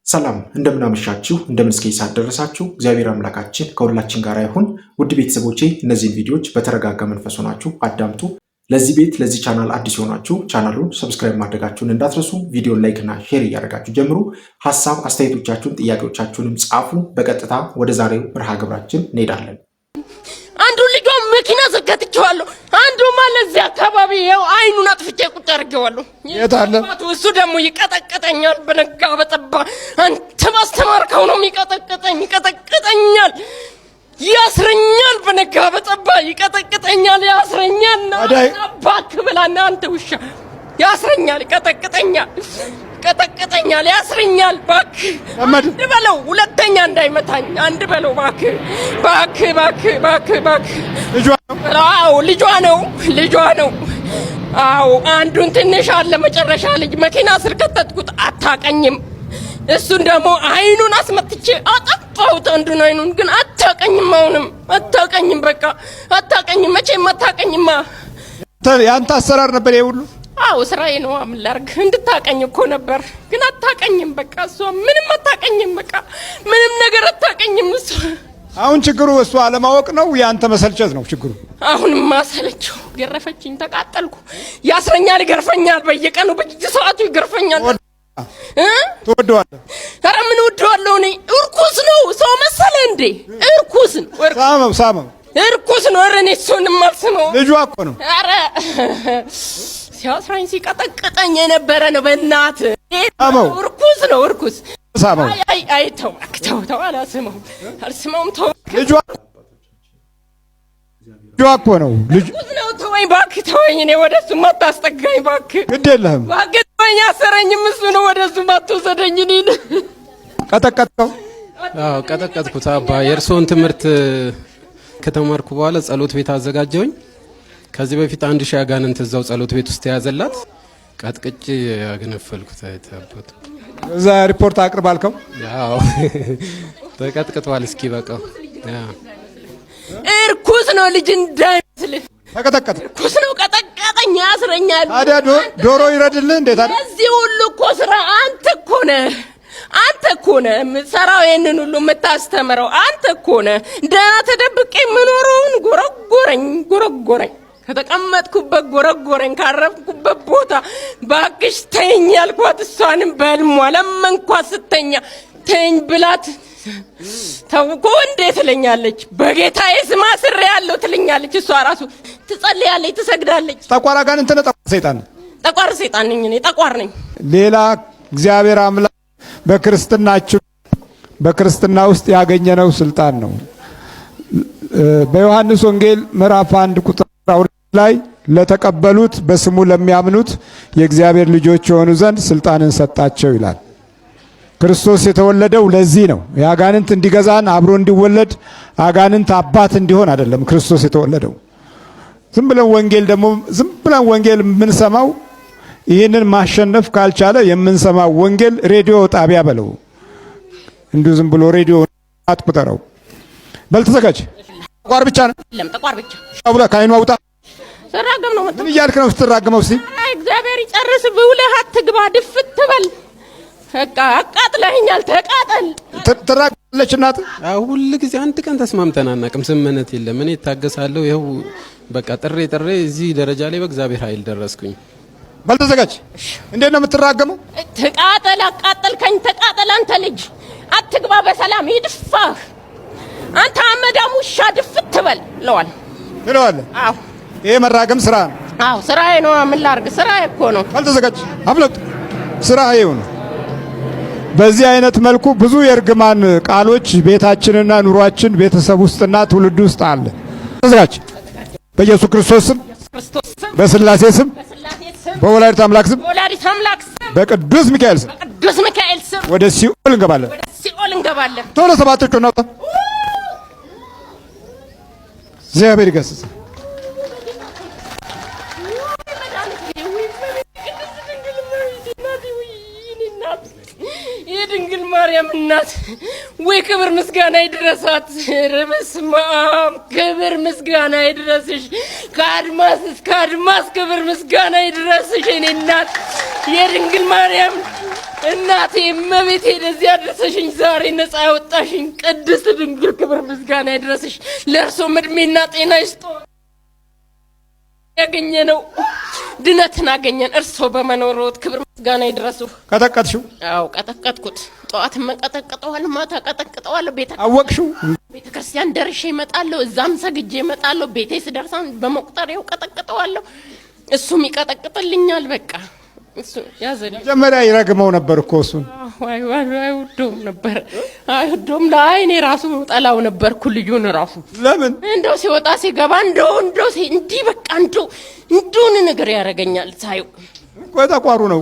ሰላም እንደምናመሻችሁ እንደምንስከይሳ ደረሳችሁ እግዚአብሔር አምላካችን ከሁላችን ጋር ይሁን። ውድ ቤተሰቦቼ እነዚህን ቪዲዮዎች በተረጋጋ መንፈስ ሆናችሁ አዳምጡ። ለዚህ ቤት ለዚህ ቻናል አዲስ ሆናችሁ ቻናሉን ሰብስክራይብ ማድረጋችሁን እንዳትረሱ። ቪዲዮን ላይክ እና ሼር እያደረጋችሁ ጀምሩ። ሐሳብ አስተያየቶቻችሁን ጥያቄዎቻችሁንም ጻፉ። በቀጥታ ወደ ዛሬው መርሃ ግብራችን እንሄዳለን። አንዱ ልጅ መኪና ዘጋትቸዋለሁ። አንዱ ማለት እዚህ አካባቢ ያው አይኑን አጥፍቼ ቁጭ አድርጌዋለሁ። የታለ እሱ ደግሞ ይቀጠቅጠኛል በነጋ በጠባ። አንተ ማስተማርከው ነው ይቀጠቅጠኛል፣ ያስረኛል በነጋ በጠባ ይቀጠቅጠኛል፣ ያስረኛል። አባክ ብላና አንተ ውሻ ያስረኛል፣ ይቀጠቅጠኛል፣ ያስረኛል። ባክ አንድ በለው፣ ሁለተኛ እንዳይመታኝ አንድ በለው። ባክ ልጇ ነው። አዎ አንዱን ትንሽ አለ መጨረሻ ልጅ መኪና ስር ከተትኩት። አታቀኝም። እሱን ደግሞ አይኑን አስመትቼ አጠፋሁት። አንዱን አይኑን ግን አታቀኝም። አሁንም አታቀኝም። በቃ አታቀኝም። መቼም አታቀኝማ። ያንተ አሰራር ነበር ይሁሉ። አዎ ስራዬ ነው። ምን ላድርግ? እንድታቀኝ እኮ ነበር ግን አታቀኝም። በቃ እሷ ምንም አታቀኝም። በቃ ምንም ነገር አታቀኝም እሷ። አሁን ችግሩ እሷ አለማወቅ ነው፣ ያንተ መሰልቸት ነው ችግሩ። አሁንም ማሰለቸው። ገረፈችኝ፣ ተቃጠልኩ። ያስረኛል፣ ይገርፈኛል፣ በየቀኑ በየሰዓቱ ይገርፈኛል። ትወደዋለህ? ኧረ ምን ወደዋለሁ እኔ? እርኩስ ነው። ሰው መሰለ እንዴ? እርኩስ ነው። ሳመው እርኩስ ነው። ኧረ እኔ እሱንም አልስመው። ልጇ እኮ ነው። ኧረ ሲያስራኝ ሲቀጠቅጠኝ የነበረ ነው። በእናትህ እርኩስ ነው። እርኩስ ሳመው። አይ ተው አልስመውም። ተው ልጇ እኮ ነው። እርኩስ ነው። ተወኝ እባክህ ተወኝ። እኔ ወደሱ አታስጠጋኝ እባክህ። ግድ የለህም እባክህ ተወኝ። አሰረኝም እሱ ነው። ወደሱ አትወሰደኝ። እኔን ቀጠቀጥከው? አዎ ቀጠቀጥኩት። አባ የእርሶን ትምህርት ከተማርኩ በኋላ ጸሎት ቤት አዘጋጀውኝ። ከዚህ በፊት 1000 አጋንንት እዛው ጸሎት ቤት ውስጥ ያዘላት ቀጥቅጭ ያገነፈልኩት አይተበት። እዛ ሪፖርት አቅርባልከው? ያው ተቀጥቅቷል። እስኪ በቃው። እርኩስ ነው። ልጅ እንዳይመስል ተቀጠቀጥ። እርኩስ ነው። ቀጠቀጠኝ፣ ያስረኛል። ታዲያ ዶሮ ይረድልህ እንዴ? ታዲያ እዚህ ሁሉ እኮ ስራ አንተ እኮ ነህ የምትሰራው። ይሄንን ሁሉ የምታስተምረው አንተ እኮ ነህ። ደህና ተደብቄ የምኖረውን ጎረጎረኝ። ከተቀመጥኩበት ጎረጎረኝ። ካረፍኩበት ቦታ ባክሽ ተይኝ ያልኳት እሷንም በህልሟ ለመንኳት። ስተኛ ተይኝ ብላት ተውኮ እንዴ ትለኛለች። በጌታዬ ስም አስሬያለሁ ትለኛለች። እሷ ራሱ ትጸልያለች፣ ትሰግዳለች። ጠቋር አጋንንት ነህ? ጠቋር ሰይጣን ነኝ እኔ። ጠቋር ነኝ። ሌላ እግዚአብሔር አምላክ በክርስትና ውስጥ ያገኘነው ስልጣን ነው። በዮሐንስ ወንጌል ምዕራፍ 1 ቁጥር 2 ላይ ለተቀበሉት በስሙ ለሚያምኑት የእግዚአብሔር ልጆች የሆኑ ዘንድ ስልጣንን ሰጣቸው ይላል። ክርስቶስ የተወለደው ለዚህ ነው። የአጋንንት እንዲገዛን አብሮ እንዲወለድ አጋንንት አባት እንዲሆን አይደለም ክርስቶስ የተወለደው። ዝም ብለን ወንጌል የምንሰማው ይህንን ማሸነፍ ካልቻለ የምንሰማው ወንጌል ሬዲዮ ጣቢያ በለው። እንዲሁ ዝም ብሎ ሬዲዮ አትቁጠረው። በል ተዘጋጅ። ጠቋር ብቻ ነው። ጠቋር ብቻ አውላ ካይኑ አውጣ። ተራገም ነው። ምን እያልክ ነው ስትራገመው? እስቲ እግዚአብሔር ይጨርስ ብለህ አትግባ። ድፍት በል በቃ። አቃጥለኸኛል፣ ተቃጠል። ትራገለች እናት። ሁሉ ጊዜ አንድ ቀን ተስማምተን አናውቅም። ስምምነት የለም። እኔ እታገሳለሁ። ይኸው በቃ ጥሬ እዚህ ደረጃ ላይ በእግዚአብሔር ኃይል ደረስኩኝ። በል ተዘጋጅ። እንዴት ነው የምትራገመው? ተቃጠል። አቃጠልከኝ፣ ተቃጠል። አንተ ልጅ አትግባ፣ በሰላም ይድፋህ። አንተ አመዳም ውሻ ድፍት በል እለዋለሁ። አዎ ይሄ መራገም ስራ ነው። አዎ ስራዬ ነው። ምን ላድርግ? ስራዬ እኮ ነው። በል ተዘጋጅ። አብለጥ ስራዬ ነው። በዚህ አይነት መልኩ ብዙ የእርግማን ቃሎች ቤታችንና ኑሯችን ቤተሰብ ውስጥና ትውልድ ውስጥ አለ። ተዘጋጅ። በኢየሱስ ክርስቶስ ስም፣ በስላሴ ስም፣ በወላዲተ አምላክ ስም፣ በቅዱስ ሚካኤል ስም ወደ ሲኦል እንገባለን። ቶሎ ሰባቶቹ ነው። እግዚአብሔር ይገስጽ። የድንግል ማርያም እናት ወይ ክብር ምስጋና ይድረሳት። በስመ አብ ክብር ምስጋና ይድረስሽ። ከአድማስ እስከ አድማስ ክብር ምስጋና ይድረስሽ። የኔ እናት የድንግል ማርያም እናቴ እመቤቴ ለዚህ አድርሰሽኝ ዛሬ ነፃ ያወጣሽኝ ቅድስት ድንግል ክብር ምስጋና ይድረስሽ። ለእርሶም እድሜና ጤና ይስጦ። ያገኘነው ድነትን አገኘን። እርሶ በመኖሮት ክብር ምስጋና ይድረሱ። ቀጠቀጥሽው? አዎ ቀጠቀጥኩት። ጠዋት መቀጠቀጠዋለሁ፣ ማታ ቀጠቀጠዋለሁ። አወቅሽው? ቤተ ክርስቲያን ደርሼ እመጣለሁ፣ እዛም ሰግጄ እመጣለሁ። ቤቴ ስደርሳን በመቁጠሪያው ቀጠቀጠዋለሁ፣ እሱም ይቀጠቅጥልኛል። በቃ እሱ ያዘኝ። መጀመሪያ ይረግመው ነበር እኮ እሱን። አይወደውም ነበር፣ አይወደውም። ለአይኔ ራሱ ጠላው ነበርኩ ልጁን ራሱ። ለምን? እንደው ሲወጣ ሲገባ እንደው እንዲህ በቃ እንደውን ነገር ያደርገኛል ሳየው። ጠቋሩ ነው።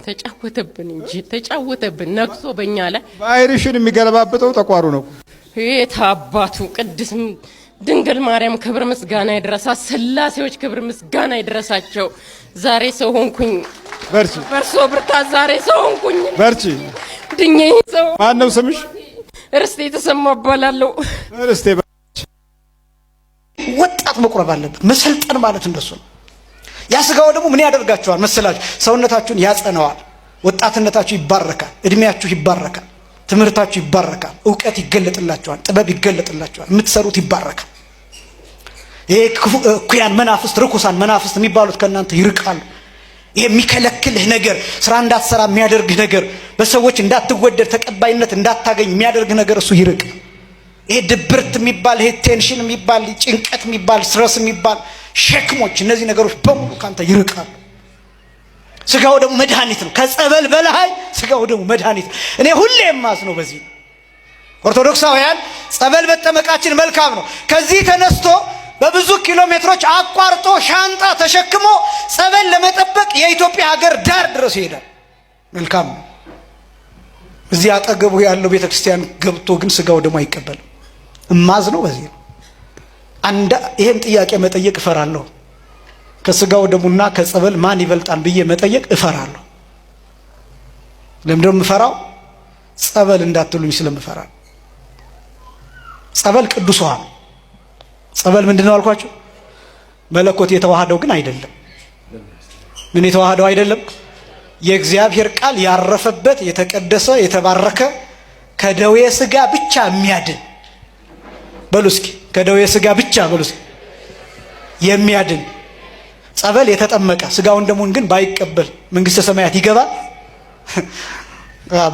ተጫወተብን እንጂ ተጫወተብን፣ ነክሶ በእኛ ላይ። ባይርሽን የሚገለባብጠው ጠቋሩ ነው። የት አባቱ ቅድስት ድንግል ማርያም ክብር ምስጋና ይድረሳት። ስላሴዎች ክብር ምስጋና ይድረሳቸው። ዛሬ ሰው ሆንኩኝ። በርቺ። በርሶ ብርታት ዛሬ ሰው ሆንኩኝ። በርቺ። ድኜ ሰው። ማን ነው ስምሽ? እርስቴ ተሰማ እባላለሁ። እርስቴ። ወጣት መቁረብ አለበት። መሰልጠን ማለት እንደሱ ነው። ያ ስጋው ደግሞ ምን ያደርጋችኋል መሰላችሁ? ሰውነታችሁን ያጸነዋል። ወጣትነታችሁ ይባረካል። እድሜያችሁ ይባረካል። ትምህርታችሁ ይባረካል። እውቀት ይገለጥላችኋል። ጥበብ ይገለጥላችኋል። የምትሰሩት ይባረካል። ይሄ ኩያን መናፍስት፣ ርኩሳን መናፍስት የሚባሉት ከእናንተ ይርቃሉ። ይሄ የሚከለክልህ ነገር፣ ስራ እንዳትሰራ የሚያደርግህ ነገር፣ በሰዎች እንዳትወደድ ተቀባይነት እንዳታገኝ የሚያደርግህ ነገር እሱ ይርቅ። ይሄ ድብርት የሚባል፣ ይሄ ቴንሽን የሚባል፣ ጭንቀት የሚባል፣ ስትረስ የሚባል ሸክሞች፣ እነዚህ ነገሮች በሙሉ ካንተ ይርቃሉ። ስጋው ደግሞ መድኃኒት ነው። ከጸበል በላይ ስጋው ደግሞ መድኃኒት ነው። እኔ ሁሌ የማዝነው በዚህ ነው። ኦርቶዶክሳውያን ጸበል መጠመቃችን መልካም ነው። ከዚህ ተነስቶ በብዙ ኪሎ ሜትሮች አቋርጦ ሻንጣ ተሸክሞ ጸበል ለመጠበቅ የኢትዮጵያ ሀገር ዳር ድረስ ይሄዳል። መልካም ነው። እዚህ አጠገቡ ያለው ቤተክርስቲያን ገብቶ ግን ስጋው ደግሞ አይቀበልም። እማዝነው በዚህ ነው። ይሄን ጥያቄ መጠየቅ እፈራለሁ። ከስጋው ደሙና ከጸበል ማን ይበልጣል ብዬ መጠየቅ እፈራለሁ። ለምንድነው የምፈራው? ጸበል እንዳትሉኝ ስለምፈራ። ጸበል ቅዱስ ውሃ ነው። ጸበል ምንድነው አልኳችሁ? መለኮት የተዋሃደው ግን አይደለም። ምን የተዋሃደው አይደለም? የእግዚአብሔር ቃል ያረፈበት የተቀደሰ የተባረከ ከደዌ ስጋ ብቻ የሚያድን በሉ እስኪ፣ ከደዌ ስጋ ብቻ በሉ እስኪ የሚያድን ጸበል የተጠመቀ ስጋውን ደሙን ግን ባይቀበል መንግስተ ሰማያት ይገባል?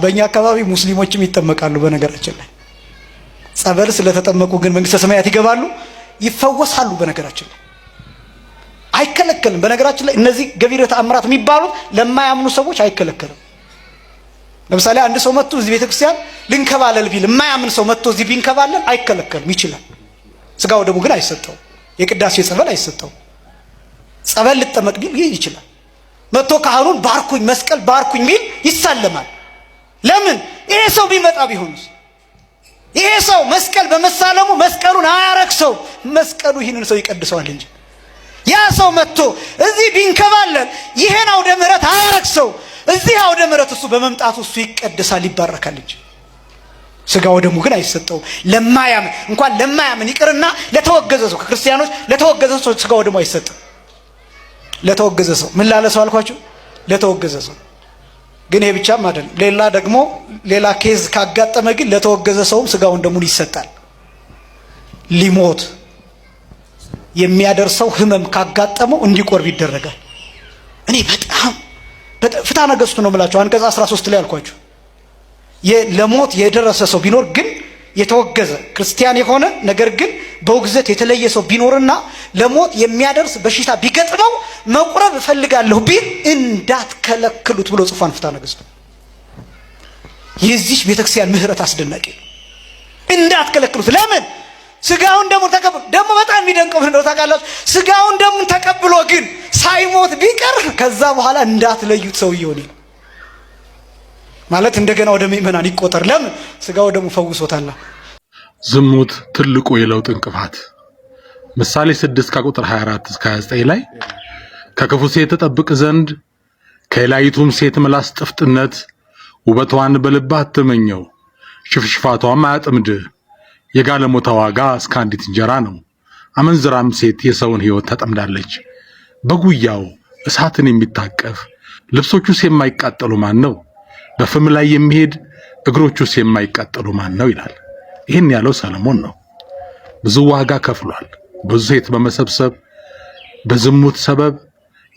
በእኛ አካባቢ ሙስሊሞችም ይጠመቃሉ። በነገራችን ላይ ጸበል ስለተጠመቁ ግን መንግስተ ሰማያት ይገባሉ? ይፈወሳሉ። በነገራችን ላይ አይከለከልም። በነገራችን ላይ እነዚህ ገቢረ ተአምራት የሚባሉት ለማያምኑ ሰዎች አይከለከልም። ለምሳሌ አንድ ሰው መጥቶ እዚህ ቤተክርስቲያን ልንከባለል ቢል የማያምን ሰው መጥቶ እዚህ ቢንከባለል አይከለከልም፣ ይችላል። ስጋው ደግሞ ግን አይሰጠው። የቅዳሴ ጸበል አይሰጠው። ጸበል ልጠመቅ ቢል ይችላል። መጥቶ ካህኑን ባርኩኝ መስቀል ባርኩኝ ቢል ይሳለማል። ለምን? ይሄ ሰው ቢመጣ ቢሆንስ? ይሄ ሰው መስቀል በመሳለሙ መስቀሉን አያረክሰው፣ መስቀሉ ይህንን ሰው ይቀድሰዋል እንጂ። ያ ሰው መጥቶ እዚህ ቢንከባለል ይሄን አውደ ምሕረት አያረክሰው፣ እዚህ አውደ ምሕረት እሱ በመምጣቱ እሱ ይቀድሳል፣ ይባረካል እንጂ ስጋው ደግሞ ግን አይሰጠው። ለማያምን እንኳን ለማያምን ይቅርና ለተወገዘ ሰው ከክርስቲያኖች ለተወገዘ ሰው ስጋው ደግሞ አይሰጥም። ለተወገዘ ሰው ምን ላለ ሰው አልኳችሁ? ለተወገዘ ሰው። ግን ይሄ ብቻም አይደለም። ሌላ ኬዝ ካጋጠመ ግን ለተወገዘ ሰውም ስጋውን ደሙን ይሰጣል። ሊሞት የሚያደርሰው ህመም ካጋጠመው እንዲቆርብ ይደረጋል። እኔ በጣም ፍትሐ ነገሥቱ ነው የምላችሁ አንቀጽ 13 ላይ አልኳችሁ። ለሞት የደረሰ ሰው ቢኖር ግን የተወገዘ ክርስቲያን የሆነ ነገር ግን በውግዘት የተለየ ሰው ቢኖርና ለሞት የሚያደርስ በሽታ ቢገጥመው መቁረብ እፈልጋለሁ ቢል እንዳትከለክሉት ብሎ ጽፏን ፍትሐ ነገሥቱ። የዚህ ቤተክርስቲያን ምህረት አስደናቂ ነው። እንዳትከለክሉት። ለምን? ስጋውን ደሙን ተቀብሎ ደግሞ በጣም የሚደንቀው እንደው ታውቃላችሁ፣ ስጋውን ደሙን ተቀብሎ ግን ሳይሞት ቢቀር ከዛ በኋላ እንዳትለዩት ሰውየው ነው ማለት እንደገና ወደ ምእመናን ይቆጠር። ለምን? ስጋው ደሙ ፈውሶታል። ዝሙት ትልቁ የለውጥ እንቅፋት። ምሳሌ 6 ከቁጥር 24 እስከ 29 ላይ ከክፉ ሴት ተጠብቅ ዘንድ ከሌላይቱም ሴት ምላስ ጥፍጥነት ውበቷን በልብህ አትመኘው፣ ሽፍሽፋቷም አያጥምድህ። የጋለሞታ ዋጋ እስከ አንዲት እንጀራ ነው። አመንዝራም ሴት የሰውን ሕይወት ተጠምዳለች። በጉያው እሳትን የሚታቀፍ ልብሶቹስ የማይቃጠሉ ማን ነው? በፍም ላይ የሚሄድ እግሮቹስ የማይቃጠሉ ማን ነው ይላል። ይህን ያለው ሰለሞን ነው። ብዙ ዋጋ ከፍሏል። ብዙ ሴት በመሰብሰብ በዝሙት ሰበብ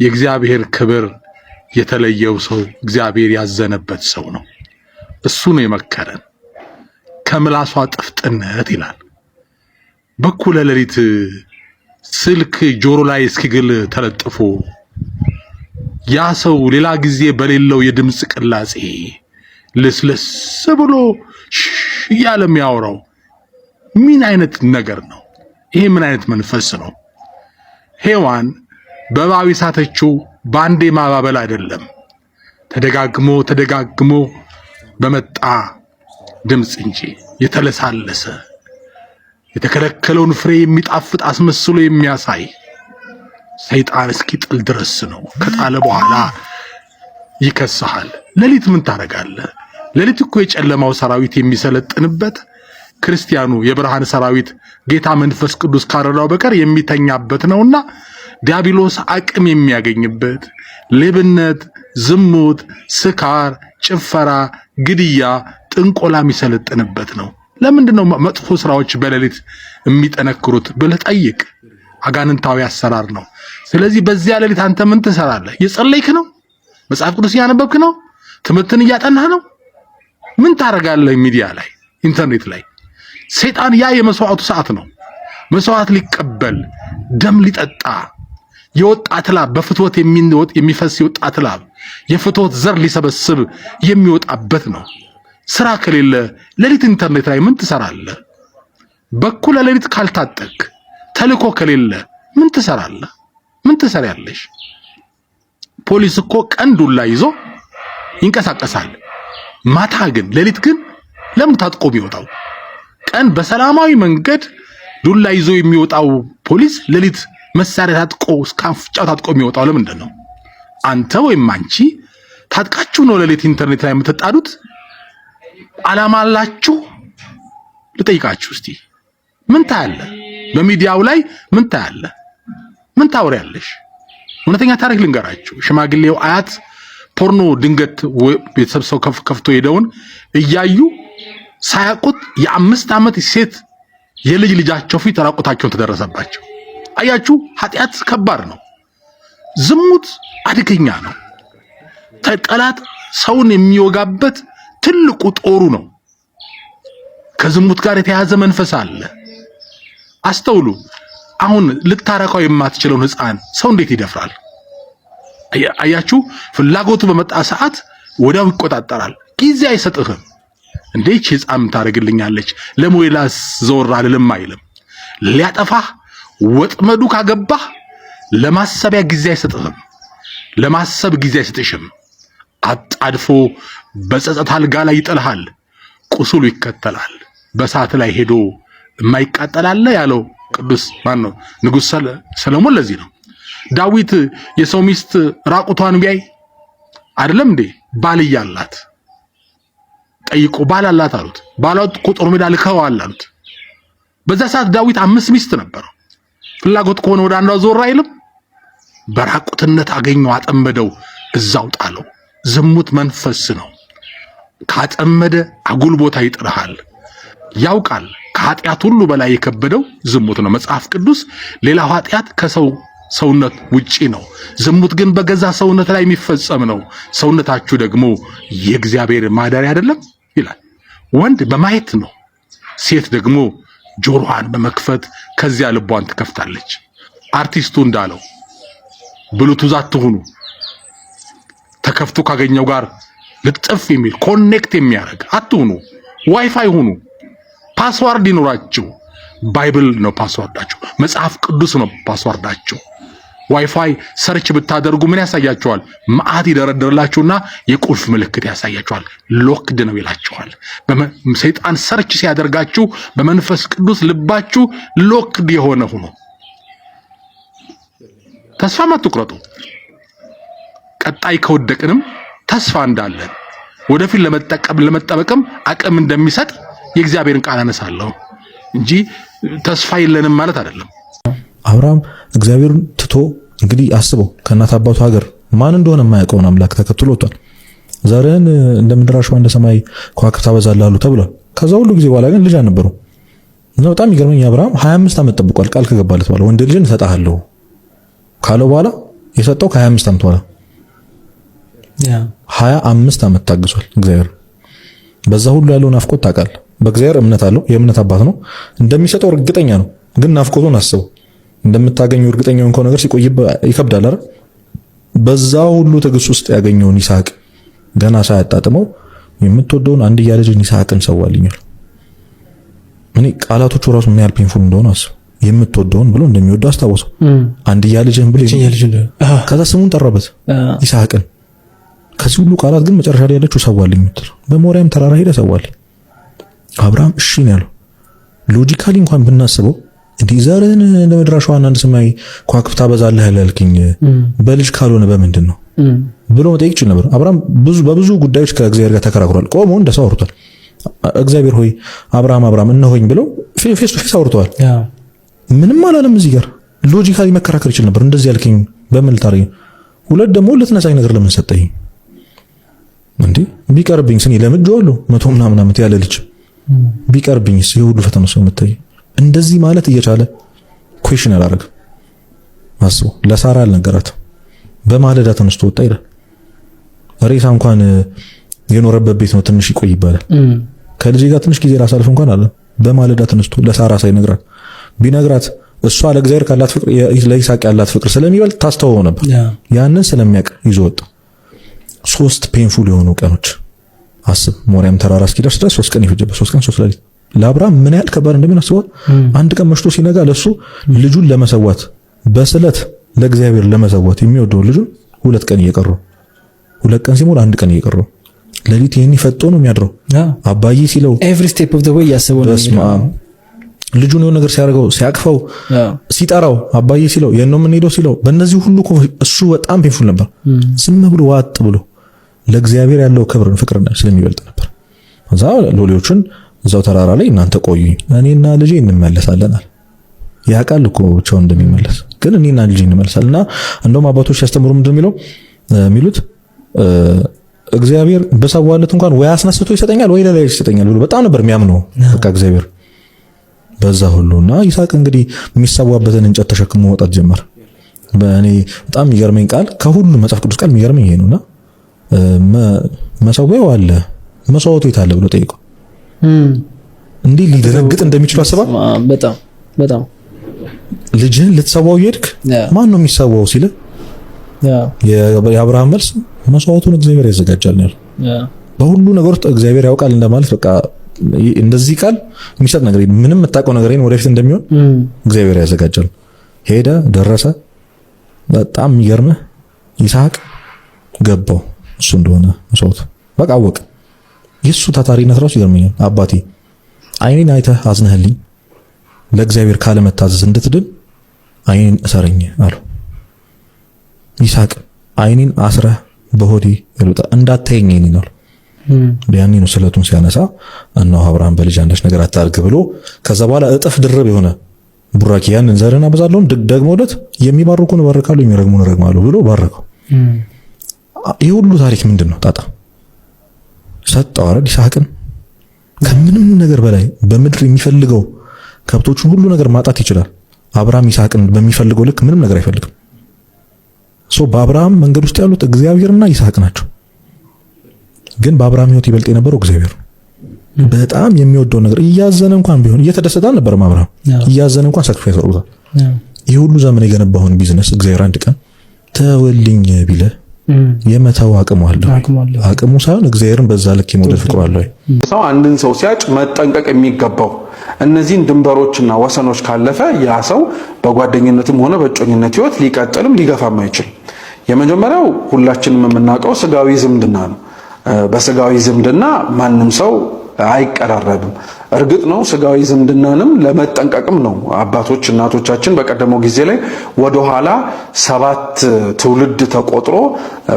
የእግዚአብሔር ክብር የተለየው ሰው እግዚአብሔር ያዘነበት ሰው ነው። እሱ ነው የመከረን። ከምላሷ ጥፍጥነት ይላል። በኩለ ሌሊት ስልክ ጆሮ ላይ እስኪግል ተለጥፎ ያ ሰው ሌላ ጊዜ በሌለው የድምጽ ቅላጼ ለስለስ ብሎ እያለ የሚያወራው ምን አይነት ነገር ነው? ይሄ ምን አይነት መንፈስ ነው? ሔዋን በእባብ ሳተችው በአንዴ ማባበል አይደለም፣ ተደጋግሞ በመጣ ድምጽ እንጂ የተለሳለሰ የተከለከለውን ፍሬ የሚጣፍጥ አስመስሎ የሚያሳይ ሰይጣን እስኪጥል ድረስ ነው። ከጣለ በኋላ ይከስሃል። ሌሊት ምን ታረጋለህ? ሌሊት እኮ የጨለማው ሰራዊት የሚሰለጥንበት፣ ክርስቲያኑ የብርሃን ሰራዊት ጌታ መንፈስ ቅዱስ ካረዳው በቀር የሚተኛበት ነውና ዲያብሎስ አቅም የሚያገኝበት፣ ሌብነት፣ ዝሙት፣ ስካር፣ ጭፈራ፣ ግድያ፣ ጥንቆላ የሚሰለጥንበት ነው። ለምንድነው መጥፎ ስራዎች በሌሊት የሚጠነክሩት ብለህ ጠይቅ። አጋንንታዊ አሰራር ነው። ስለዚህ በዚያ ሌሊት አንተ ምን ትሰራለህ? የጸለይክ ነው? መጽሐፍ ቅዱስ እያነበብክ ነው? ትምህርትን እያጠናህ ነው? ምን ታረጋለህ? ሚዲያ ላይ፣ ኢንተርኔት ላይ። ሰይጣን ያ የመስዋዕቱ ሰዓት ነው። መስዋዕት ሊቀበል ደም ሊጠጣ የወጣት ላብ በፍትወት የሚፈስ የወጣት ላብ የፍትወት ዘር ሊሰበስብ የሚወጣበት ነው። ስራ ከሌለ ሌሊት ኢንተርኔት ላይ ምን ትሰራለህ? በኩለ ሌሊት ካልታጠቅ ተልኮ ከሌለ ምን ትሰራለህ? ምን ትሰሪያለሽ? ፖሊስ እኮ ቀን ዱላ ይዞ ይንቀሳቀሳል። ማታ ግን ሌሊት ግን ለምን ታጥቆ የሚወጣው? ቀን በሰላማዊ መንገድ ዱላ ይዞ የሚወጣው ፖሊስ ሌሊት መሳሪያ ታጥቆ እስካፍጫው ታጥቆ የሚወጣው ለምንድን ነው? አንተ ወይም አንቺ ታጥቃችሁ ነው ሌሊት ኢንተርኔት ላይ የምትጣዱት? ዓላማ አላችሁ? ልጠይቃችሁ እስቲ ምን ታያለህ? በሚዲያው ላይ ምን ታያለህ? ምን ታወሪያለሽ? እውነተኛ ታሪክ ልንገራችሁ። ሽማግሌው አያት ፖርኖ ድንገት ቤተሰብ ሰው ከፍቶ ሄደውን እያዩ ሳያውቁት የ5 ዓመት ሴት የልጅ ልጃቸው ፊት ራቁታቸውን ተደረሰባቸው። አያችሁ፣ ኃጢአት ከባድ ነው። ዝሙት አደገኛ ነው። ጠላት ሰውን የሚወጋበት ትልቁ ጦሩ ነው። ከዝሙት ጋር የተያዘ መንፈስ አለ። አስተውሉ። አሁን ልታረካው የማትችለውን ሕፃን ሰው እንዴት ይደፍራል? አያችሁ፣ ፍላጎቱ በመጣ ሰዓት ወዲያው ይቆጣጠራል። ጊዜ አይሰጥህም። እንዴት ሕፃን ታረግልኛለች ለሞይላስ ዘወር አልልም አይልም። ሊያጠፋህ ወጥመዱ ካገባህ ለማሰቢያ ጊዜ አይሰጥህም። ለማሰብ ጊዜ አይሰጥሽም። አጣድፎ በጸጸት አልጋ ላይ ይጥልሃል። ቁስሉ ይከተላል። በሳት ላይ ሄዶ የማይቃጠል አለ ያለው ቅዱስ ማን ነው? ንጉሥ ሰለሞን። ለዚህ ነው ዳዊት የሰው ሚስት ራቁቷን ቢያይ አይደለም እንዴ ባል ያላት ጠይቆ ባል አላት አሉት። ባሏት ጦር ሜዳ ልከዋል አሉት። በዛ ሰዓት ዳዊት 5 ሚስት ነበረው። ፍላጎት ከሆነ ወደ አንዷ ዞር አይልም። በራቁትነት አገኘው፣ አጠመደው፣ እዛው ጣለው። ዝሙት መንፈስ ነው። ካጠመደ አጉል ቦታ ይጥርሃል። ያውቃል። ከኃጢአት ሁሉ በላይ የከበደው ዝሙት ነው። መጽሐፍ ቅዱስ ሌላው ኃጢአት ከሰው ሰውነት ውጪ ነው፣ ዝሙት ግን በገዛ ሰውነት ላይ የሚፈጸም ነው። ሰውነታችሁ ደግሞ የእግዚአብሔር ማደሪያ አይደለም ይላል። ወንድ በማየት ነው፣ ሴት ደግሞ ጆሮዋን በመክፈት ከዚያ ልቧን ትከፍታለች። አርቲስቱ እንዳለው ብሉቱዝ አትሁኑ፣ ተከፍቶ ካገኘው ጋር ልጥፍ የሚል ኮኔክት የሚያደርግ አትሁኑ። ዋይፋይ ሁኑ። ፓስዋርድ ይኖራችሁ። ባይብል ነው ፓስዋርዳችሁ፣ መጽሐፍ ቅዱስ ነው ፓስዋርዳችሁ። ዋይፋይ ሰርች ብታደርጉ ምን ያሳያችኋል? መዓት ይደረደርላችሁና የቁልፍ ምልክት ያሳያችኋል። ሎክድ ነው ይላችኋል። ሰይጣን ሰርች ሲያደርጋችሁ በመንፈስ ቅዱስ ልባችሁ ሎክድ የሆነ ሆኖ ተስፋ አትቁረጡ። ቀጣይ ከወደቅንም ተስፋ እንዳለን ወደፊት ለመጠበቅም አቅም እንደሚሰጥ የእግዚአብሔርን ቃል አነሳለሁ እንጂ ተስፋ የለንም ማለት አይደለም። አብርሃም እግዚአብሔርን ትቶ እንግዲህ አስበው ከእናት አባቱ ሀገር ማን እንደሆነ የማያውቀውን አምላክ ተከትሎ ወጥቷል። ዘርህን እንደ ምድር አሸዋ እንደ ሰማይ ከዋክብት ታበዛለህ አሉ ተብሏል። ከዛ ሁሉ ጊዜ በኋላ ግን ልጅ አልነበረው እና በጣም ይገርመኝ አብርሃም 25 ዓመት ጠብቋል። ቃል ከገባለት በኋላ ወንድ ልጅን እሰጥሃለሁ ካለው በኋላ የሰጠው ከ25 ዓመት በኋላ 25 ዓመት ታግሷል እግዚአብሔር። በዛ ሁሉ ያለውን ናፍቆት ታውቃለህ። በእግዚአብሔር እምነት አለው፣ የእምነት አባት ነው። እንደሚሰጠው እርግጠኛ ነው። ግን ናፍቆቱን አስበው። እንደምታገኘው እርግጠኛ የሆንከው ነገር ሲቆይ ይከብዳል አይደል? በዛ ሁሉ ትዕግስት ውስጥ ያገኘውን ይስሐቅ ገና ሳያጣጥመው የምትወደውን አንድያ ልጅን ይስሐቅን ሰዋልኛል። እኔ ቃላቶቹ ራሱ ምን ያህል ፔንፉል እንደሆነ አስብ። የምትወደውን ብሎ እንደሚወደው አስታወሰው። አንድያ ልጅን ብሎ ከዛ ስሙን ጠራበት ይስሐቅን። ከዚህ ሁሉ ቃላት ግን መጨረሻ ላይ ያለችው ሰዋልኝ የምትል በሞሪያም ተራራ ሄደ ሰዋልኝ። አብርሃም እሺ ነው ያለው። ሎጂካሊ እንኳን ብናስበው እንዲህ ዘርህን እንደ ምድር አሸዋ እንደ ሰማይ ከዋክብት ታበዛለህ ያልከኝ በልጅ ካልሆነ በምንድን ነው ብሎ መጠየቅ ይችል ነበር። አብርሃም በብዙ ጉዳዮች ከእግዚአብሔር ጋር ተከራክሯል። ቆሞ እንደ ሰው አውርቷል። እግዚአብሔር ሆይ አብርሃም እነሆኝ ብለው ፌስ ቱ ፌስ አውርተዋል። ምንም አላለም። እዚህ ጋር ሎጂካሊ መከራከር ይችል ነበር። እንደዚህ ያልከኝ በምን ልታረኝ? ሁለት ደግሞ ልትነሳኝ ነገር ለምን ሰጠኝ? እንዴ ቢቀርብኝ ስኒ ለምጄዋለሁ 100 ምናምን ዓመት ያለ ልጅ ቢቀርብኝስ የሁሉ ፈተና ሰው የምታይ እንደዚህ ማለት እየቻለ ኩዌሽን አላረገ። አስቡ። ለሳራ አልነገራት። በማለዳ ተነስቶ ወጣ ይላል። ሬሳ እንኳን የኖረበት ቤት ነው ትንሽ ይቆይ ይባላል። ከልጅ ጋር ትንሽ ጊዜ ራሳልፍ እንኳን አለ። በማለዳ ተነስቶ ለሳራ ሳይነግራት ቢነግራት እሷ ለእግዚአብሔር ካላት ፍቅር ለይስሐቅ ያላት ፍቅር ስለሚበልጥ ታስተውለው ነበር። ያንን ስለሚያውቅ ይዞ ወጣ። 3 ፔንፉል የሆኑ ቀኖች አስብ። ሞሪያም ተራራ እስኪደርስ ድረስ 3 ቀን ይፈጀበት። 3 ቀን 3 ሌሊት ለአብርሃም ምን ያህል ከባድ እንደሚሆን አስበዋል። አንድ ቀን መሽቶ ሲነጋ ለሱ ልጁን ለመሰዋት በስለት ለእግዚአብሔር ለመሰዋት የሚወደው ልጁን 2 ቀን እየቀረው 2 ቀን ሲሞላ 1 ቀን እየቀረው ሌሊት ይሄን ይፈጦ ነው የሚያድረው። አባዬ ሲለው ኤቭሪ ስቴፕ ኦፍ ዘ ዌይ ያስበው ነው። ልጁን የሆነ ነገር ሲያደርገው ሲያቅፈው ሲጠራው አባዬ ሲለው የነው ምን ሄዶ ሲለው በእነዚህ ሁሉ እሱ በጣም ፔንፉል ነበር። ዝም ብሎ ዋጥ ብሎ ለእግዚአብሔር ያለው ክብርን ፍቅርን ስለሚበልጥ ነበር። እዛ ሎሌዎቹን እዛው ተራራ ላይ እናንተ ቆዩኝ እኔና ልጄ እንመለሳለናል። ያውቃል እኮ ብቻው እንደሚመለስ ግን እኔና ልጄ እንመለሳለንና እንደውም አባቶች ያስተምሩ ምንድነው የሚሉት እግዚአብሔር በሰዋለት እንኳን ወይ አስነስቶ ይሰጠኛል ወይ ለላይ ይሰጠኛል ብሎ በጣም ነበር የሚያምነው። በቃ እግዚአብሔር በዛ ሁሉና ይስሐቅ እንግዲህ የሚሰዋበትን እንጨት ተሸክሞ ወጣት ጀመር። በእኔ በጣም የሚገርመኝ ቃል ከሁሉ መጽሐፍ ቅዱስ ቃል የሚገርመኝ ይሄ ነውና መሰዋው አለ መስዋዕቱ የት አለ ብሎ ጠይቀው እንዲህ ሊደነግጥ እንደሚችል አስባ በጣም ልጅህን ልትሰዋው ይሄድክ ማን ነው የሚሰዋው ሲል የአብርሃም መልስ መስዋዕቱን እግዚአብሔር ያዘጋጃል ነው። በሁሉ ነገር ውስጥ እግዚአብሔር ያውቃል እንደማለት በቃ እንደዚህ ቃል የሚሰጥ ነገር ምንም የምታውቀው ነገር ወደፊት እንደሚሆን እግዚአብሔር ያዘጋጃል። ሄደ ደረሰ። በጣም የሚገርምህ ይስሐቅ ገባው እሱ እንደሆነ መስዋዕቱ በቃ አወቀ። የሱ ታታሪነት ራሱ ይገርመኛል። አባቴ አይኔን አይተህ አዝነህልኝ ለእግዚአብሔር ካለ መታዘዝ እንድትድን አይኔን እሰረኝ አለው። ይስሐቅ አይኔን አስረህ በሆዴ ይሉጣ እንዳታየኝ አይኔን አለው። ያኔ ነው ስለቱን ሲያነሳ እነሆ አብርሃም በልጅ አንዳች ነገር አታርግ ብሎ ከዛ በኋላ እጥፍ ድርብ የሆነ ቡራኪ ያንን ዘርን አበዛለሁ ደግሞለት የሚባርኩን እባርካለሁ የሚረግሙን እረግማለሁ ብሎ ባረከው። ይሄ ሁሉ ታሪክ ምንድነው? ጣጣ ሰጠው አይደል? ይስሐቅን ከምንም ነገር በላይ በምድር የሚፈልገው ከብቶቹን ሁሉ ነገር ማጣት ይችላል። አብርሃም ይስሐቅን በሚፈልገው ልክ ምንም ነገር አይፈልግም። በአብርሃም መንገድ ውስጥ ያሉት እግዚአብሔርና ይስሐቅ ናቸው። ግን በአብርሃም ሕይወት ይበልጥ የነበረው እግዚአብሔር በጣም የሚወደው ነገር እያዘነ እንኳን ቢሆን እየተደሰተ አልነበረም። አብርሃም እያዘነ እንኳን ሳክሪፋይስ አድርጓል። ይሄ ሁሉ ዘመን የገነባውን ቢዝነስ እግዚአብሔር አንድ ቀን ተወልኝ ቢለ የመተው አቅሙ አለው። አቅሙ ሳይሆን እግዚአብሔርን በዛ ልክ የመውደድ ፍቅሩ አለው። ሰው አንድን ሰው ሲያጭ መጠንቀቅ የሚገባው እነዚህን ድንበሮችና ወሰኖች ካለፈ ያ ሰው በጓደኝነትም ሆነ በእጮኝነት ሕይወት ሊቀጥልም ሊገፋም አይችል። የመጀመሪያው ሁላችንም የምናውቀው ስጋዊ ዝምድና ነው። በስጋዊ ዝምድና ማንም ሰው አይቀራረብም። እርግጥ ነው ስጋዊ ዝምድናንም ለመጠንቀቅም ነው አባቶች እናቶቻችን በቀደመው ጊዜ ላይ ወደኋላ 7 ትውልድ ተቆጥሮ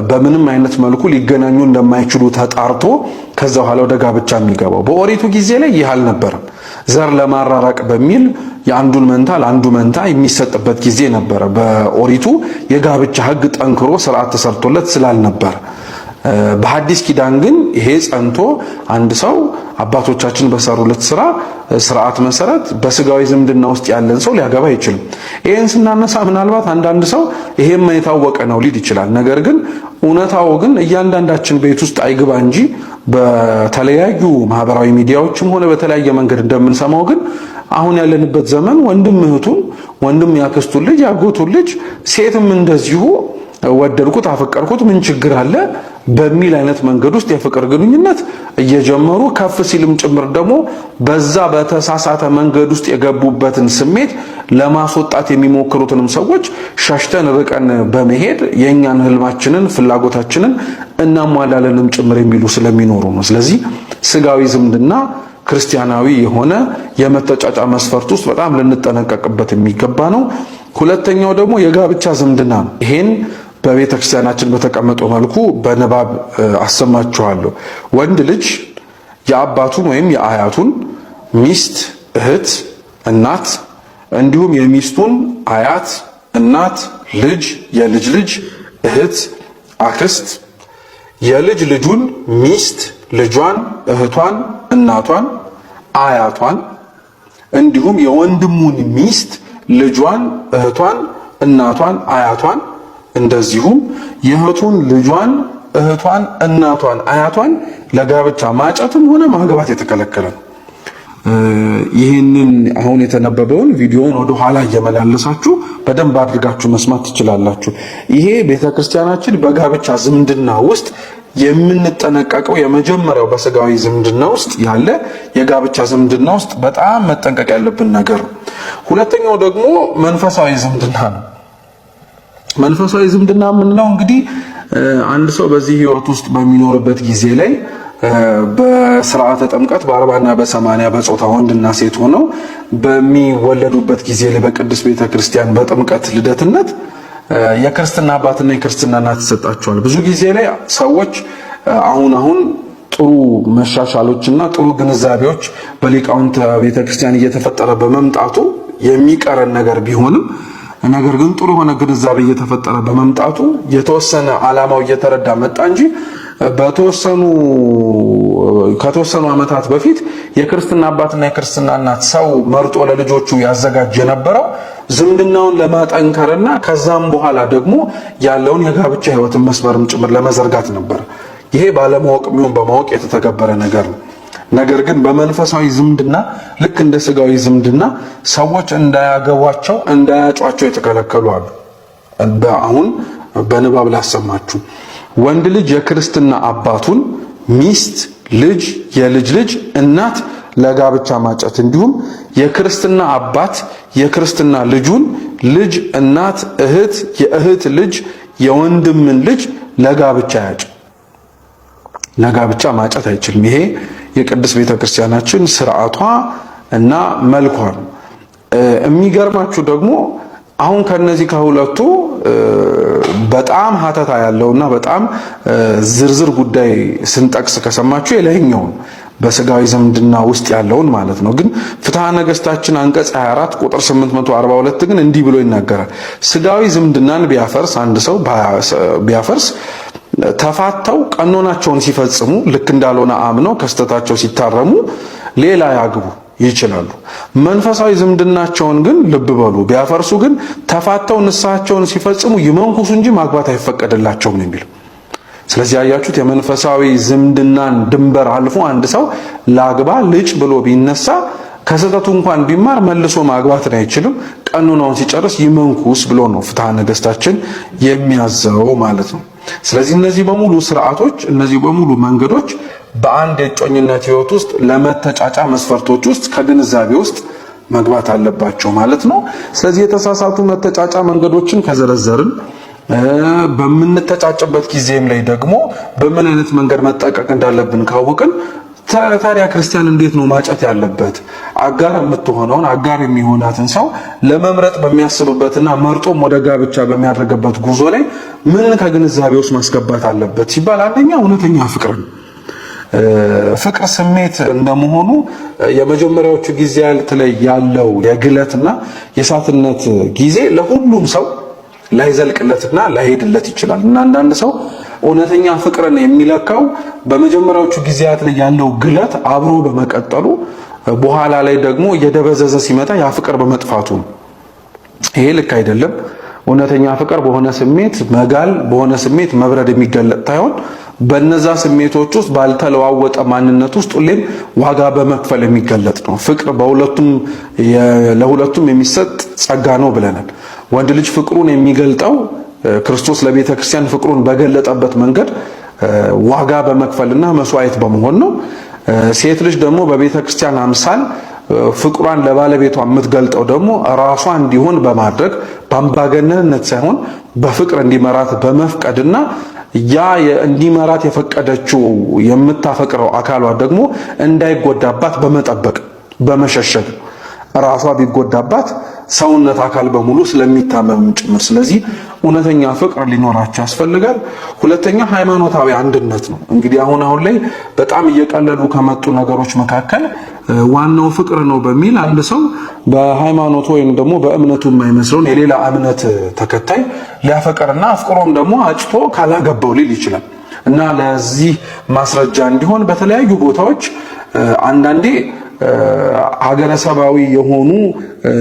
በምንም አይነት መልኩ ሊገናኙ እንደማይችሉ ተጣርቶ ከዛ በኋላ ወደ ጋብቻ የሚገባው። በኦሪቱ ጊዜ ላይ ይህ አልነበረም። ዘር ለማራራቅ በሚል የአንዱን መንታ ለአንዱ መንታ የሚሰጥበት ጊዜ ነበረ። በኦሪቱ የጋብቻ ሕግ ጠንክሮ ስርዓት ተሰርቶለት ስላልነበረ በሐዲስ ኪዳን ግን ይሄ ጸንቶ አንድ ሰው አባቶቻችን በሰሩለት ስርዓት መሰረት በስጋዊ ዝምድና ውስጥ ያለን ሰው ሊያገባ አይችልም። ይሄን ስናነሳ ምናልባት አንዳንድ ሰው ይሄም የታወቀ ነው ሊል ይችላል። ነገር ግን እውነታው ግን እያንዳንዳችን ቤት ውስጥ አይግባ እንጂ በተለያዩ ማህበራዊ ሚዲያዎችም ሆነ በተለያየ መንገድ እንደምንሰማው ግን አሁን ያለንበት ዘመን ወንድም እህቱን፣ ወንድም ያክስቱን ልጅ፣ ያጎቱን ልጅ፣ ሴትም እንደዚሁ ወደድኩት አፈቀርኩት ምን ችግር አለ በሚል አይነት መንገድ ውስጥ የፍቅር ግንኙነት እየጀመሩ ከፍ ሲልም ጭምር ደግሞ በዛ በተሳሳተ መንገድ ውስጥ የገቡበትን ስሜት ለማስወጣት የሚሞክሩትንም ሰዎች ሸሽተን ርቀን በመሄድ የኛን ህልማችንን ፍላጎታችንን እናሟላለንም ጭምር የሚሉ ስለሚኖሩ ነው። ስለዚህ ስጋዊ ዝምድና ክርስቲያናዊ የሆነ የመተጫጫ መስፈርት ውስጥ በጣም ልንጠነቀቅበት የሚገባ ነው። ሁለተኛው ደግሞ የጋብቻ ዝምድና ነው። ይሄን በቤተ ክርስቲያናችን በተቀመጠው መልኩ በንባብ አሰማችኋለሁ። ወንድ ልጅ የአባቱን ወይም የአያቱን ሚስት፣ እህት፣ እናት እንዲሁም የሚስቱን አያት፣ እናት፣ ልጅ፣ የልጅ ልጅ፣ እህት፣ አክስት፣ የልጅ ልጁን ሚስት፣ ልጇን፣ እህቷን፣ እናቷን፣ አያቷን እንዲሁም የወንድሙን ሚስት፣ ልጇን፣ እህቷን፣ እናቷን፣ አያቷን እንደዚሁም የእህቱን ልጇን፣ እህቷን፣ እናቷን፣ አያቷን ለጋብቻ ማጨትም ሆነ ማግባት የተከለከለ ነው። ይህንን አሁን የተነበበውን ቪዲዮውን ወደ ኋላ እየመላለሳችሁ በደንብ አድርጋችሁ መስማት ትችላላችሁ። ይሄ ቤተክርስቲያናችን በጋብቻ ዝምድና ውስጥ የምንጠነቀቀው የመጀመሪያው በስጋዊ ዝምድና ውስጥ ያለ የጋብቻ ዝምድና ውስጥ በጣም መጠንቀቅ ያለብን ነገር ነው። ሁለተኛው ደግሞ መንፈሳዊ ዝምድና ነው። መንፈሳዊ ዝምድና የምንለው እንግዲህ አንድ ሰው በዚህ ህይወት ውስጥ በሚኖርበት ጊዜ ላይ በስርዓተ ጥምቀት በ40 እና በ80 በጾታ ወንድና ሴት ሆነው በሚወለዱበት ጊዜ ላይ በቅዱስ ቤተክርስቲያን በጥምቀት ልደትነት የክርስትና አባትና የክርስትና እናት ተሰጣቸዋል። ብዙ ጊዜ ላይ ሰዎች አሁን ጥሩ መሻሻሎችና ጥሩ ግንዛቤዎች በሊቃውንት ቤተክርስቲያን እየተፈጠረ በመምጣቱ የሚቀረን ነገር ቢሆንም ነገር ግን ጥሩ የሆነ ግንዛቤ እየተፈጠረ በመምጣቱ የተወሰነ ዓላማው እየተረዳ መጣ እንጂ ከተወሰኑ ዓመታት በፊት የክርስትና አባትና የክርስትና እናት ሰው መርጦ ለልጆቹ ያዘጋጅ የነበረው ዝምድናውን ለማጠንከርና ከዛም በኋላ ደግሞ ያለውን የጋብቻ ህይወትን መስመርም ጭምር ለመዘርጋት ነበር። ይሄ ባለማወቅ የሚሆን በማወቅ የተተገበረ ነገር ነው። ነገር ግን በመንፈሳዊ ዝምድና ልክ እንደ ስጋዊ ዝምድና ሰዎች እንዳያገቧቸው እንዳያጯቸው የተከለከሉ አሉ። አሁን በንባብ ላሰማችሁ። ወንድ ልጅ የክርስትና አባቱን ሚስት፣ ልጅ፣ የልጅ ልጅ፣ እናት ለጋብቻ ማጨት እንዲሁም የክርስትና አባት የክርስትና ልጁን ልጅ፣ እናት፣ እህት፣ የእህት ልጅ፣ የወንድምን ልጅ ለጋብቻ ያጭ። ለጋብቻ ማጨት አይችልም። ይሄ የቅድስት ቤተክርስቲያናችን ስርዓቷ እና መልኳ ነው። የሚገርማችሁ ደግሞ አሁን ከነዚህ ከሁለቱ በጣም ሀተታ ያለውና በጣም ዝርዝር ጉዳይ ስንጠቅስ ከሰማችሁ የላይኛው በስጋዊ ዝምድና ውስጥ ያለውን ማለት ነው። ግን ፍትሐ ነገሥታችን አንቀጽ 24 ቁጥር 842 ግን እንዲህ ብሎ ይናገራል። ስጋዊ ዝምድናን ቢያፈርስ አንድ ሰው ቢያፈርስ ተፋተው ቀኖናቸውን ሲፈጽሙ ልክ እንዳልሆነ አምነው ከስተታቸው ሲታረሙ ሌላ ያግቡ ይችላሉ። መንፈሳዊ ዝምድናቸውን ግን ልብ በሉ ቢያፈርሱ ግን ተፋተው ንስሐቸውን ሲፈጽሙ ይመንኩሱ እንጂ ማግባት አይፈቀድላቸውም ነው የሚለው። ስለዚህ ያያችሁት የመንፈሳዊ ዝምድናን ድንበር አልፎ አንድ ሰው ላግባ ልጭ ብሎ ቢነሳ ከስተቱ እንኳን ቢማር መልሶ ማግባትን አይችልም። ቀኖናውን ሲጨርስ ይመንኩስ ብሎ ነው ፍትሐ ነገሥታችን የሚያዘው ማለት ነው። ስለዚህ እነዚህ በሙሉ ስርዓቶች፣ እነዚህ በሙሉ መንገዶች በአንድ የጮኝነት ህይወት ውስጥ ለመተጫጫ መስፈርቶች ውስጥ ከግንዛቤ ውስጥ መግባት አለባቸው ማለት ነው። ስለዚህ የተሳሳቱ መተጫጫ መንገዶችን ከዘረዘርን በምንተጫጭበት ጊዜም ላይ ደግሞ በምን አይነት መንገድ መጠቀቅ እንዳለብን ካወቅን ታዲያ ክርስቲያን እንዴት ነው ማጨት ያለበት? አጋር የምትሆነውን አጋር የሚሆናትን ሰው ለመምረጥ በሚያስብበትና መርጦም ወደ ጋብቻ በሚያደርግበት ጉዞ ላይ ምን ከግንዛቤ ውስጥ ማስገባት አለበት ሲባል አንደኛ እውነተኛ ፍቅር ነው። ፍቅር ስሜት እንደመሆኑ የመጀመሪያዎቹ ጊዜያት ላይ ያለው የግለትና የሳትነት ጊዜ ለሁሉም ሰው ላይዘልቅለትና ላይሄድለት ይችላል እና አንዳንድ ሰው እውነተኛ ፍቅርን የሚለካው በመጀመሪያዎቹ ጊዜያት ላይ ያለው ግለት አብሮ በመቀጠሉ በኋላ ላይ ደግሞ እየደበዘዘ ሲመጣ ያ ፍቅር በመጥፋቱ ነው። ይሄ ልክ አይደለም። እውነተኛ ፍቅር በሆነ ስሜት መጋል በሆነ ስሜት መብረድ የሚገለጥ ታይሆን በነዛ ስሜቶች ውስጥ ባልተለዋወጠ ማንነት ውስጥ ሁሌም ዋጋ በመክፈል የሚገለጥ ነው። ፍቅር ለሁለቱም የሚሰጥ ጸጋ ነው ብለናል። ወንድ ልጅ ፍቅሩን የሚገልጠው ክርስቶስ ለቤተ ክርስቲያን ፍቅሩን በገለጠበት መንገድ ዋጋ በመክፈልና መስዋዕት በመሆን ነው። ሴት ልጅ ደግሞ በቤተ ክርስቲያን አምሳል ፍቅሯን ለባለቤቷ የምትገልጠው ደግሞ ራሷ እንዲሆን በማድረግ በአምባገነንነት ሳይሆን በፍቅር እንዲመራት በመፍቀድና ያ እንዲመራት የፈቀደችው የምታፈቅረው አካሏ ደግሞ እንዳይጎዳባት በመጠበቅ በመሸሸግ ራሷ ቢጎዳባት ሰውነት አካል በሙሉ ስለሚታመም ጭምር። ስለዚህ እውነተኛ ፍቅር ሊኖራቸው ያስፈልጋል። ሁለተኛ ሃይማኖታዊ አንድነት ነው። እንግዲህ አሁን ላይ በጣም እየቀለሉ ከመጡ ነገሮች መካከል ዋናው ፍቅር ነው በሚል አንድ ሰው በሃይማኖቱ ወይም ደግሞ በእምነቱ የማይመስለውን የሌላ እምነት ተከታይ ሊያፈቅርና አፍቅሮም ደግሞ አጭቶ ካላገባው ሊል ይችላል። እና ለዚህ ማስረጃ እንዲሆን በተለያዩ ቦታዎች አንዳንዴ ሀገረሰባዊ የሆኑ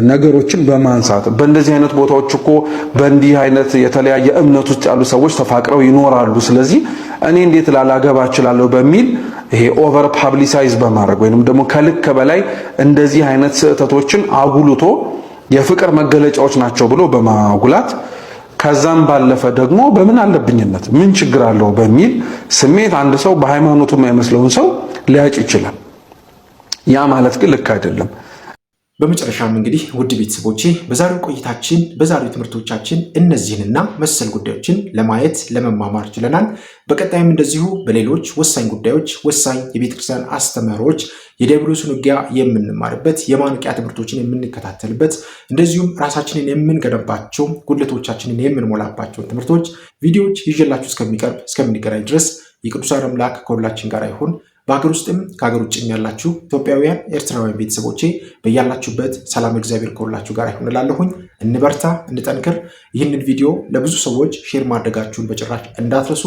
ነገሮችን በማንሳት በእንደዚህ አይነት ቦታዎች እኮ በእንዲህ አይነት የተለያየ እምነት ውስጥ ያሉ ሰዎች ተፋቅረው ይኖራሉ፣ ስለዚህ እኔ እንዴት ላላገባ እችላለሁ በሚል ይሄ ኦቨር ፐብሊሳይዝ በማድረግ ወይንም ደግሞ ከልክ በላይ እንደዚህ አይነት ስህተቶችን አጉልቶ የፍቅር መገለጫዎች ናቸው ብሎ በማጉላት ከዛም ባለፈ ደግሞ በምን አለብኝነት ምን ችግር አለው በሚል ስሜት አንድ ሰው በሃይማኖቱ የማይመስለውን ሰው ሊያጭ ይችላል። ያ ማለት ግን ልክ አይደለም። በመጨረሻም እንግዲህ ውድ ቤተሰቦቼ በዛሬው ቆይታችን በዛሬው ትምህርቶቻችን እነዚህንና መሰል ጉዳዮችን ለማየት ለመማማር ችለናል። በቀጣይም እንደዚሁ በሌሎች ወሳኝ ጉዳዮች ወሳኝ የቤተክርስቲያን አስተምህሮች የዲያብሎስን ውጊያ የምንማርበት የማንቂያ ትምህርቶችን የምንከታተልበት እንደዚሁም ራሳችንን የምንገነባቸው ጉድለቶቻችንን የምንሞላባቸው ትምህርቶች ቪዲዮዎች ይዤላችሁ እስከምንገናኝ ድረስ የቅዱሳን አምላክ ከሁላችን ጋር ይሁን። በሀገር ውስጥም ከሀገር ውጭም ያላችሁ ኢትዮጵያውያን ኤርትራውያን ቤተሰቦቼ በያላችሁበት ሰላም እግዚአብሔር ከሁላችሁ ጋር ይሁን እላለሁኝ። እንበርታ፣ እንጠንክር። ይህንን ቪዲዮ ለብዙ ሰዎች ሼር ማድረጋችሁን በጭራሽ እንዳትረሱ።